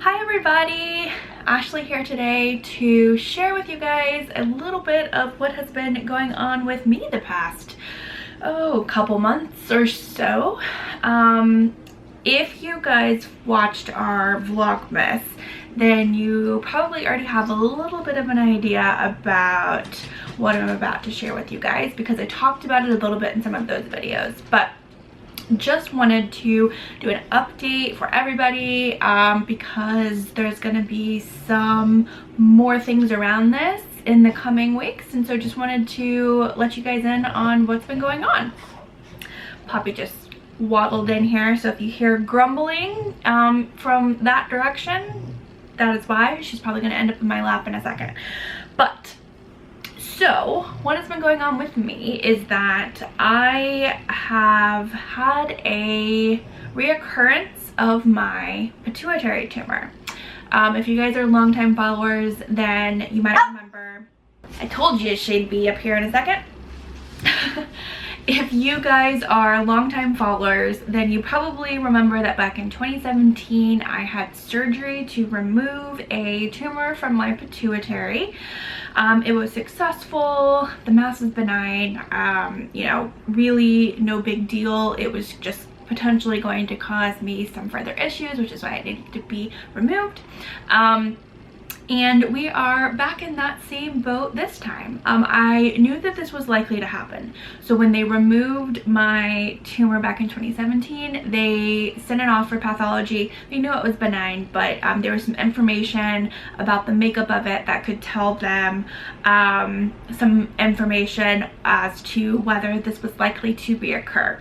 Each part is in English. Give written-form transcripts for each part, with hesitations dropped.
Hi everybody! Ashley here today to share with you guys a little bit of what has been going on with me the past, couple months or so. If you guys watched our Vlogmas, then you probably already have a little bit of an idea about what I'm about to share with you guys because I talked about it a little bit in some of those videos, but just wanted to do an update for everybody because there's gonna be some more things around this in the coming weeks, and so just wanted to let you guys in on what's been going on. Poppy just waddled in here, so if you hear grumbling from that direction, that is why. She's probably gonna end up in my lap in a second. But so what has been going on with me is that I have had a reoccurrence of my pituitary tumor. If you guys are longtime followers, then you might remember. I told you she'd be up here in a second. If you guys are longtime followers, then you probably remember that back in 2017 I had surgery to remove a tumor from my pituitary. It was successful, the mass was benign, you know, really no big deal. It was just potentially going to cause me some further issues, which is why it needed to be removed. And we are back in that same boat this time. I knew that this was likely to happen. So when they removed my tumor back in 2017, they sent it off for pathology. They knew it was benign, but there was some information about the makeup of it that could tell them some information as to whether this was likely to reoccur.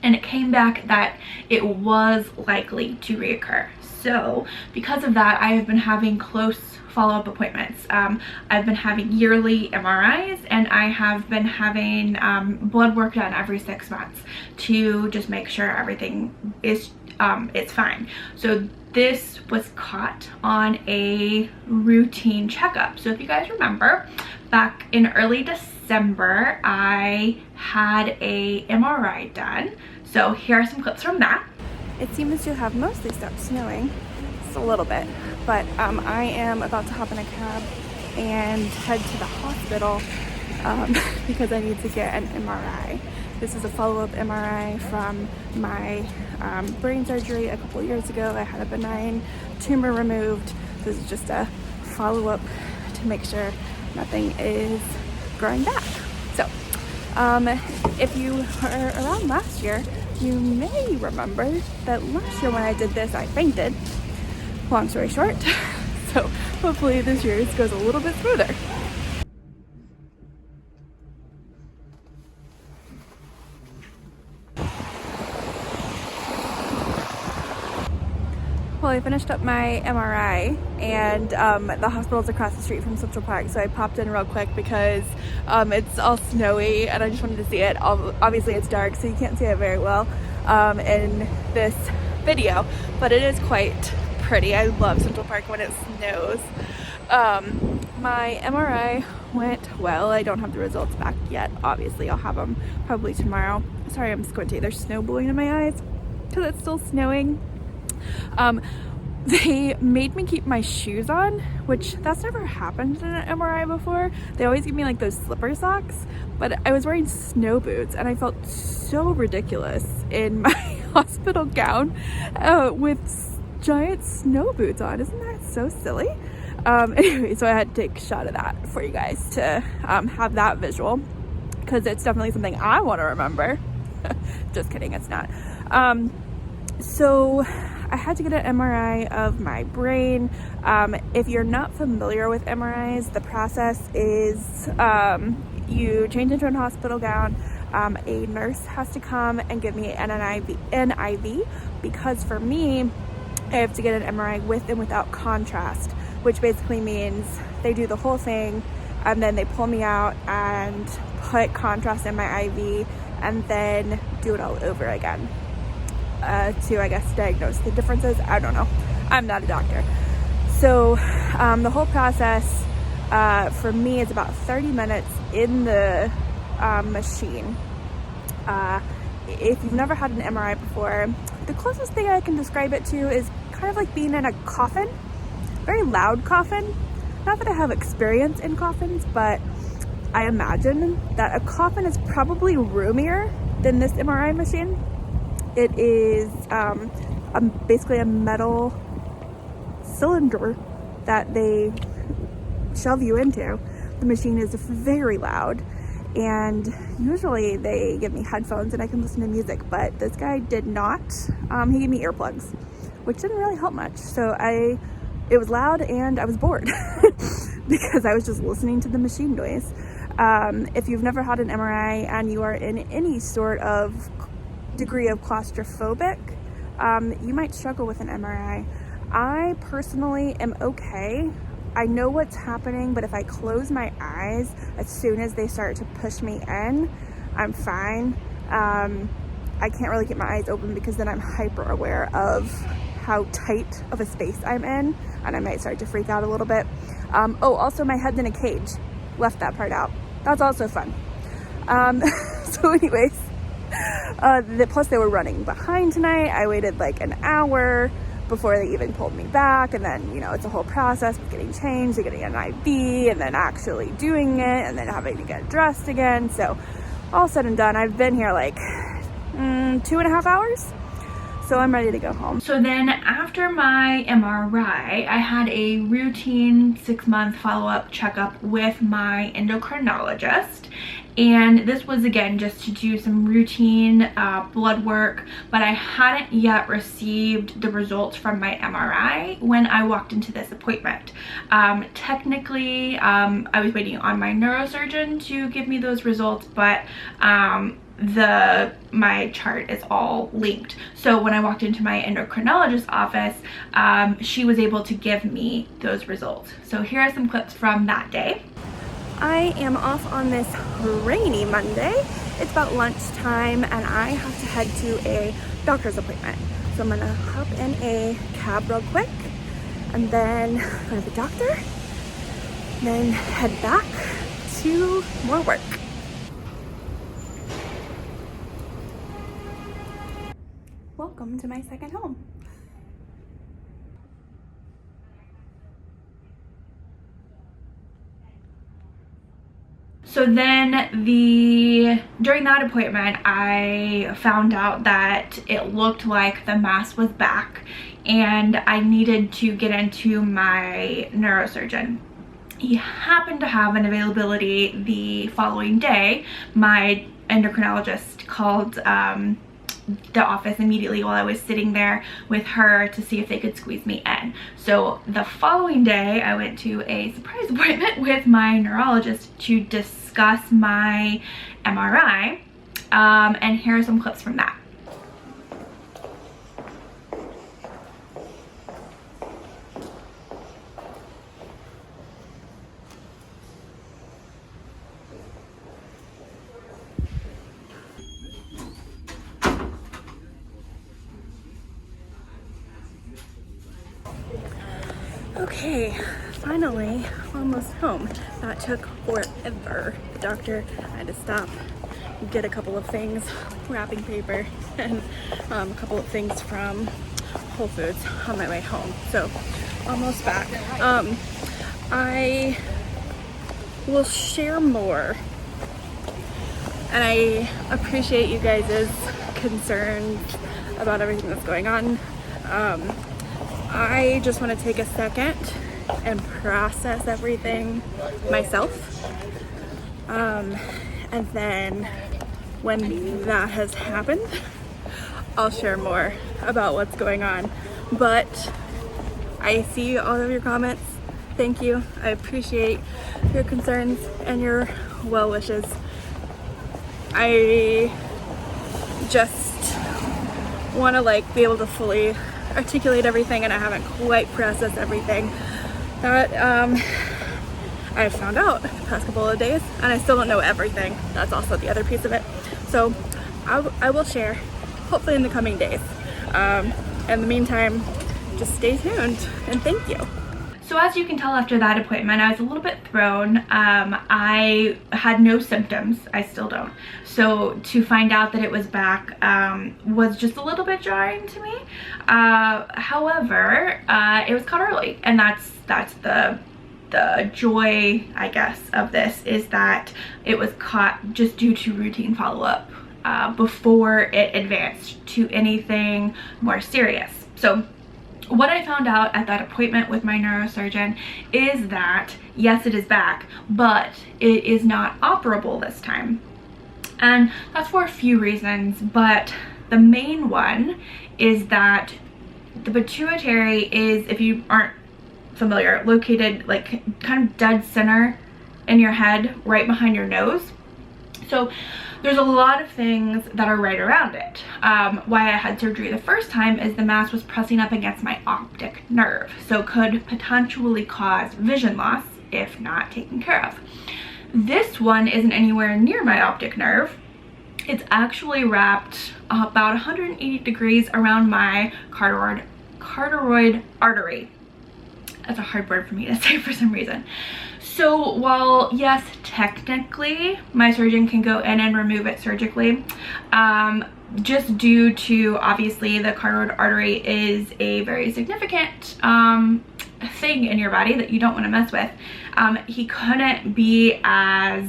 And it came back that it was likely to reoccur. So because of that, I have been having close follow-up appointments. I've been having yearly MRIs, and I have been having blood work done every 6 months to just make sure everything is it's fine. So this was caught on a routine checkup. So if you guys remember, back in early December, I had a MRI done. So here are some clips from that. It seems to have mostly stopped snowing, just a little bit, but I am about to hop in a cab and head to the hospital because I need to get an MRI. This is a follow-up MRI from my brain surgery a couple years ago. I had a benign tumor removed. This is just a follow-up to make sure nothing is growing back. So if you were around last year, you may remember that last year when I did this, I fainted. Long story short, so hopefully this year's goes a little bit smoother. Well, I finished up my MRI, and the hospital's across the street from Central Park, so I popped in real quick because it's all snowy and I just wanted to see it. Obviously it's dark, so you can't see it very well in this video, but it is quite pretty. I love Central Park when it snows. My MRI went well. I don't have the results back yet. Obviously I'll have them probably tomorrow. Sorry, I'm squinty. There's snow blowing in my eyes because it's still snowing. They made me keep my shoes on, which that's never happened in an MRI before. They always give me like those slipper socks, but I was wearing snow boots and I felt so ridiculous in my hospital gown with giant snow boots on. Isn't that so silly? Anyway, so I had to take a shot of that for you guys to have that visual, because it's definitely something I want to remember. Just kidding, it's not. So I had to get an MRI of my brain. If you're not familiar with MRIs, the process is you change into a hospital gown. A nurse has to come and give me an NIV, because for me, I have to get an MRI with and without contrast, which basically means they do the whole thing and then they pull me out and put contrast in my IV and then do it all over again. To, I guess, diagnose the differences. I don't know. I'm not a doctor. So the whole process for me is about 30 minutes in the machine. If you've never had an MRI before, the closest thing I can describe it to is kind of like being in a coffin, very loud coffin. Not that I have experience in coffins, but I imagine that a coffin is probably roomier than this MRI machine. It is basically a metal cylinder that they shove you into. The machine is very loud, and usually they give me headphones and I can listen to music, but this guy did not. He gave me earplugs, which didn't really help much. So it was loud and I was bored because I was just listening to the machine noise. If you've never had an MRI and you are in any sort of degree of claustrophobic, you might struggle with an MRI. I personally am okay. I know what's happening, but if I close my eyes as soon as they start to push me in, I'm fine. I can't really keep my eyes open because then I'm hyper aware of how tight of a space I'm in, and I might start to freak out a little bit. Oh, also my head's in a cage. Left that part out. That's also fun. So anyways, plus they were running behind tonight. I waited like an hour before they even pulled me back, and then, you know, it's a whole process of getting changed and getting an IV and then actually doing it and then having to get dressed again. So all said and done, I've been here like 2.5 hours. So I'm ready to go home. So then after my MRI, I had a routine 6-month follow-up checkup with my endocrinologist. And this was, again, just to do some routine blood work, but I hadn't yet received the results from my MRI when I walked into this appointment. Technically, I was waiting on my neurosurgeon to give me those results, but my chart is all linked. So when I walked into my endocrinologist office, she was able to give me those results. So here are some clips from that day. I am off on this rainy Monday. It's about lunchtime and I have to head to a doctor's appointment. So I'm gonna hop in a cab real quick and then go to the doctor, then head back to more work. Welcome to my second home. So then during that appointment, I found out that it looked like the mass was back and I needed to get into my neurosurgeon. He happened to have an availability the following day. My endocrinologist called the office immediately while I was sitting there with her to see if they could squeeze me in. So the following day, I went to a surprise appointment with my neurologist to discuss my MRI, and here are some clips from that. Okay, finally almost home. That took forever. The doctor had to stop, get a couple of things, wrapping paper, and a couple of things from Whole Foods on my way home. So almost back. I will share more, and I appreciate you guys' concerns about everything that's going on. I just want to take a second and process everything myself. And then when that has happened, I'll share more about what's going on. But I see all of your comments. Thank you. I appreciate your concerns and your well wishes. I just want to be able to fully articulate everything, and I haven't quite processed everything that I found out the past couple of days, and I still don't know everything. That's also the other piece of it. So I will share, hopefully in the coming days. In the meantime, just stay tuned, and thank you. So as you can tell after that appointment, I was a little bit thrown. I had no symptoms. I still don't. So to find out that it was back was just a little bit jarring to me. However, it was caught early, and that's the joy, I guess, of this, is that it was caught just due to routine follow-up before it advanced to anything more serious. So what I found out at that appointment with my neurosurgeon is that yes, it is back, but it is not operable this time. And that's for a few reasons, but the main one is that the pituitary is, if you aren't familiar, located like kind of dead center in your head, right behind your nose. So there's a lot of things that are right around it. Why I had surgery the first time is the mass was pressing up against my optic nerve, so could potentially cause vision loss if not taken care of. This one isn't anywhere near my optic nerve. It's actually wrapped about 180 degrees around my carotid artery. That's a hard word for me to say for some reason. So while yes, technically my surgeon can go in and remove it surgically, just due to obviously the carotid artery is a very significant thing in your body that you don't want to mess with, he couldn't be as,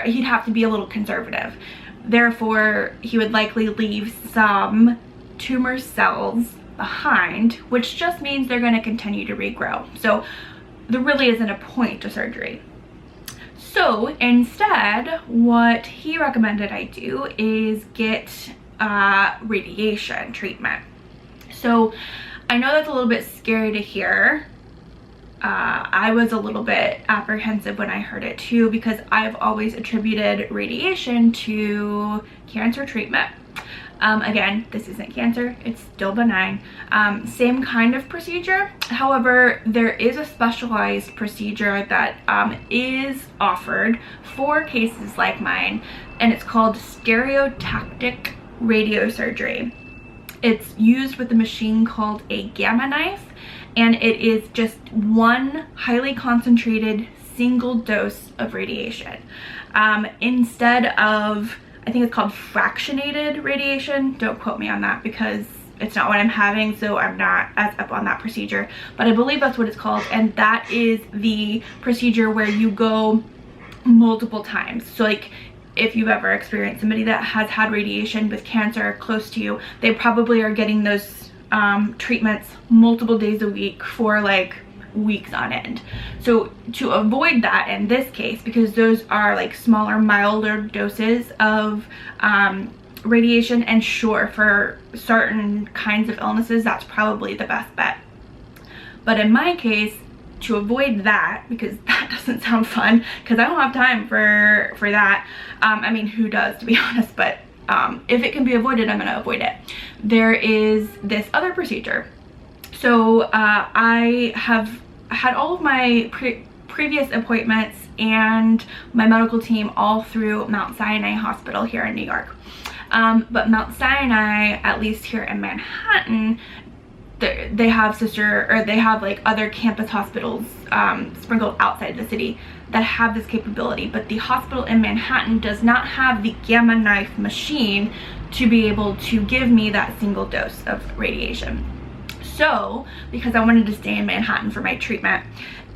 he'd have to be a little conservative. Therefore, he would likely leave some tumor cells behind, which just means they're going to continue to regrow. So there really isn't a point to surgery. So instead, what he recommended I do is get radiation treatment. So I know that's a little bit scary to hear. I was a little bit apprehensive when I heard it too, because I've always attributed radiation to cancer treatment. Again, this isn't cancer, it's still benign. Same kind of procedure. However, there is a specialized procedure that is offered for cases like mine, and it's called stereotactic radiosurgery. It's used with a machine called a gamma knife, and it is just one highly concentrated single dose of radiation. Instead of, I think it's called fractionated radiation. Don't quote me on that because it's not what I'm having, so I'm not as up on that procedure, but I believe that's what it's called, and that is the procedure where you go multiple times. So like, if you've ever experienced somebody that has had radiation with cancer close to you, they probably are getting those treatments multiple days a week for like weeks on end. So to avoid that in this case, because those are like smaller, milder doses of radiation, and sure, for certain kinds of illnesses that's probably the best bet, but in my case, to avoid that, because that doesn't sound fun, because I don't have time for that. I mean, who does, to be honest, but if it can be avoided, I'm gonna avoid it. There is this other procedure. So I have had all of my previous appointments and my medical team all through Mount Sinai Hospital here in New York. But Mount Sinai, at least here in Manhattan, they have like other campus hospitals sprinkled outside the city that have this capability, but the hospital in Manhattan does not have the gamma knife machine to be able to give me that single dose of radiation. So because I wanted to stay in Manhattan for my treatment,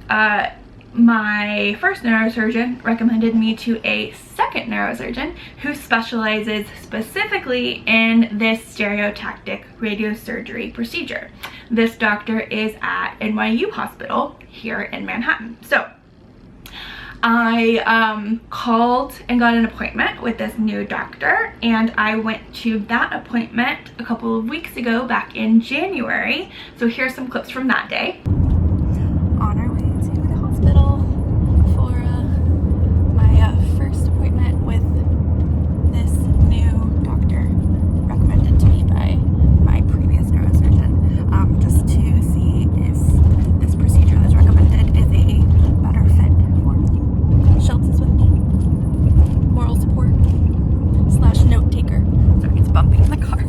my first neurosurgeon recommended me to a second neurosurgeon who specializes specifically in this stereotactic radiosurgery procedure. This doctor is at NYU Hospital here in Manhattan. So I called and got an appointment with this new doctor, and I went to that appointment a couple of weeks ago, back in January. So here's some clips from that day. On our way to the hospital for my first appointment with this new doctor recommended to me by my previous neurosurgeon, just to see if this procedure that's recommended is a better fit for me. Shelbs is with me, moral support / note taker. Sorry, it's bumpy in the car.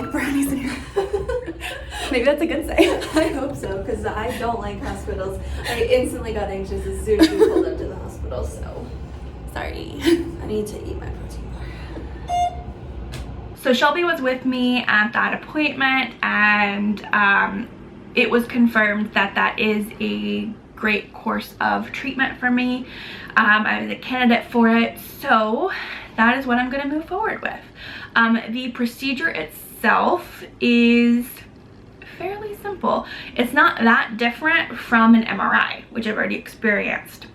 like brownies in here. Maybe that's a good sign. I hope so, because I don't like hospitals. I instantly got anxious as soon as we pulled up to the hospital, so Sorry. I need to eat my protein bar. So Shelby was with me at that appointment, and it was confirmed that that is a great course of treatment for me. I was a candidate for it, so that is what I'm going to move forward with. The procedure itself is fairly simple. It's not that different from an MRI, which I've already experienced.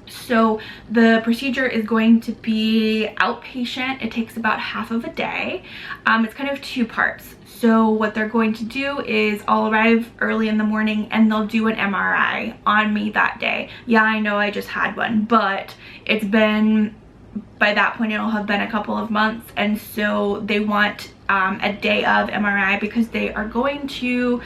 So the procedure is going to be outpatient. It takes about half of a day. It's kind of two parts. So what they're going to do is I'll arrive early in the morning and they'll do an MRI on me that day. Yeah, I know I just had one, but it's been, by that point it'll have been a couple of months, and so they want a day of MRI because they are going to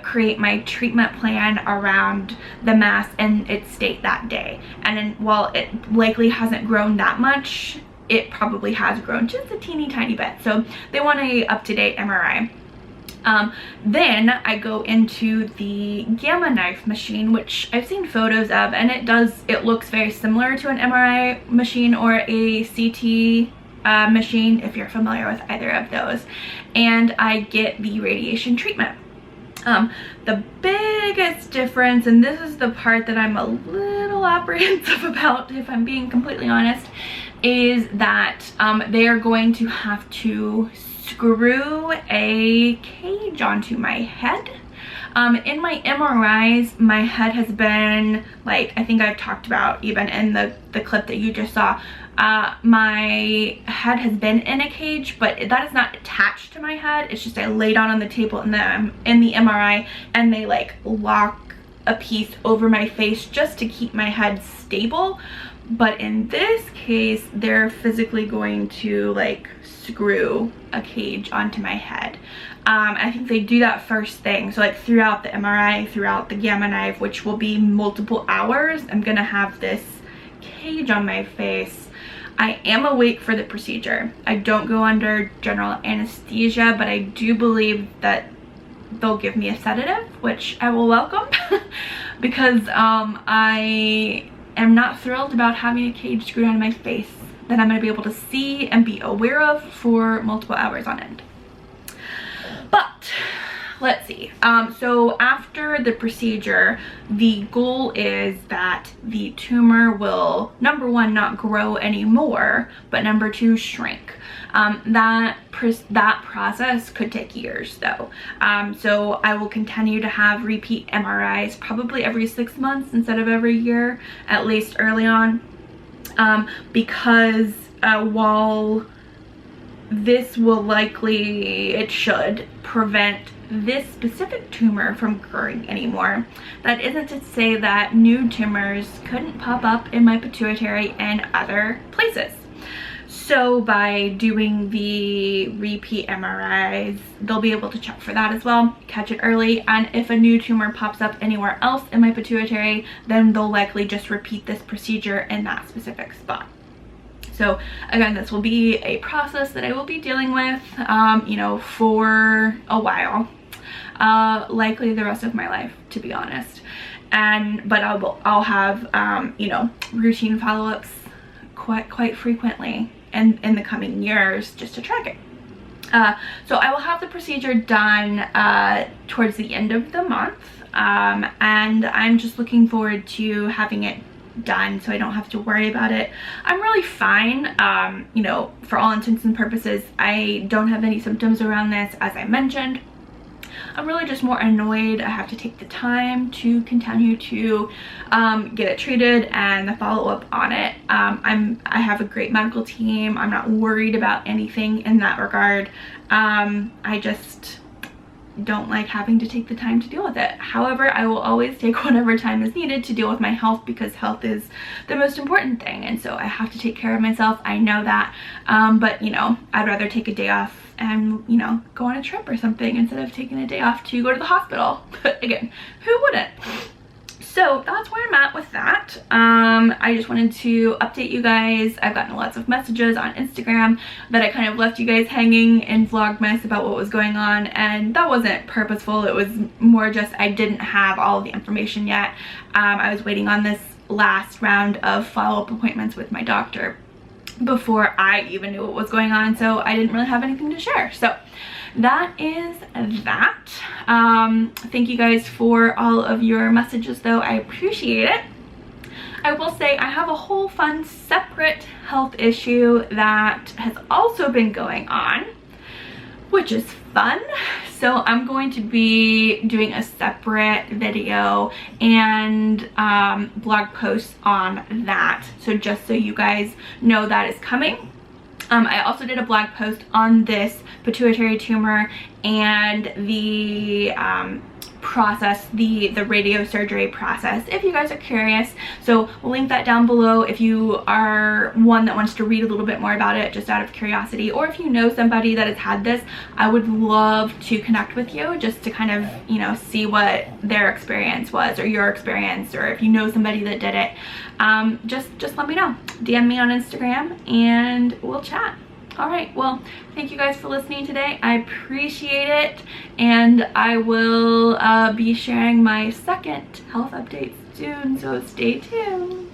create my treatment plan around the mass and its state that day. And then while it likely hasn't grown that much, it probably has grown just a teeny tiny bit. So they want a up-to-date MRI. Then I go into the gamma knife machine, which I've seen photos of, and it looks very similar to an MRI machine or a CT machine, if you're familiar with either of those. And I get the radiation treatment. The biggest difference, and this is the part that I'm a little apprehensive about, if I'm being completely honest, is that they are going to have to screw a cage onto my head. In my MRIs, my head has been, like, I think I've talked about even in the clip that you just saw, my head has been in a cage, but that is not attached to my head. It's just I lay down on the table in the MRI, and they like lock a piece over my face just to keep my head stable. But in this case, they're physically going to like screw a cage onto my head. I think they do that first thing. So like throughout the MRI, throughout the gamma knife, which will be multiple hours, I'm gonna have this cage on my face. I am awake for the procedure. I don't go under general anesthesia, but I do believe that they'll give me a sedative, which I will welcome because I am not thrilled about having a cage screwed on my face that I'm going to be able to see and be aware of for multiple hours on end. But let's see. So after the procedure, the goal is that the tumor will, number one, not grow anymore, but number two, shrink. That process could take years though. So I will continue to have repeat MRIs probably every 6 months instead of every year, at least early on, because while this will likely, it should prevent this specific tumor from growing anymore, that isn't to say that new tumors couldn't pop up in my pituitary and other places. So by doing the repeat MRIs, they'll be able to check for that as well, catch it early, and if a new tumor pops up anywhere else in my pituitary, then they'll likely just repeat this procedure in that specific spot. So again, this will be a process that I will be dealing with, you know, for a while, likely the rest of my life, to be honest. But I'll have, you know, routine follow-ups quite frequently in the coming years just to track it. So I will have the procedure done towards the end of the month, and I'm just looking forward to having it done so I don't have to worry about it. I'm really fine, you know, for all intents and purposes. I don't have any symptoms around this, as I mentioned. I'm really just more annoyed I have to take the time to continue to get it treated and the follow-up on it. I have a great medical team. I'm not worried about anything in that regard. I just don't like having to take the time to deal with it. However, I will always take whatever time is needed to deal with my health, because health is the most important thing, and so I have to take care of myself. I know that, but you know, I'd rather take a day off and, you know, go on a trip or something instead of taking a day off to go to the hospital. But again, who wouldn't? So that's where I'm at with that. that. I just wanted to update you guys. I've gotten lots of messages on Instagram that I kind of left you guys hanging in Vlogmas about what was going on, and that wasn't purposeful. It was more just I didn't have all of the information yet. I was waiting on this last round of follow-up appointments with my doctor before I even knew what was going on, so I didn't really have anything to share. So that is that. Thank you guys for all of your messages though. I appreciate it. I will say I have a whole fun separate health issue that has also been going on, which is fun. So I'm going to be doing a separate video and blog post on that. So just so you guys know that is coming. I also did a blog post on this pituitary tumor and the process, the radio surgery process, if you guys are curious. So we'll link that down below if you are one that wants to read a little bit more about it just out of curiosity, or if you know somebody that has had this. I would love to connect with you just to kind of, you know, see what their experience was, or your experience, or if you know somebody that did it. Just let me know. DM me on Instagram and we'll chat. Alright, well, thank you guys for listening today. I appreciate it, and I will be sharing my second health update soon, so stay tuned.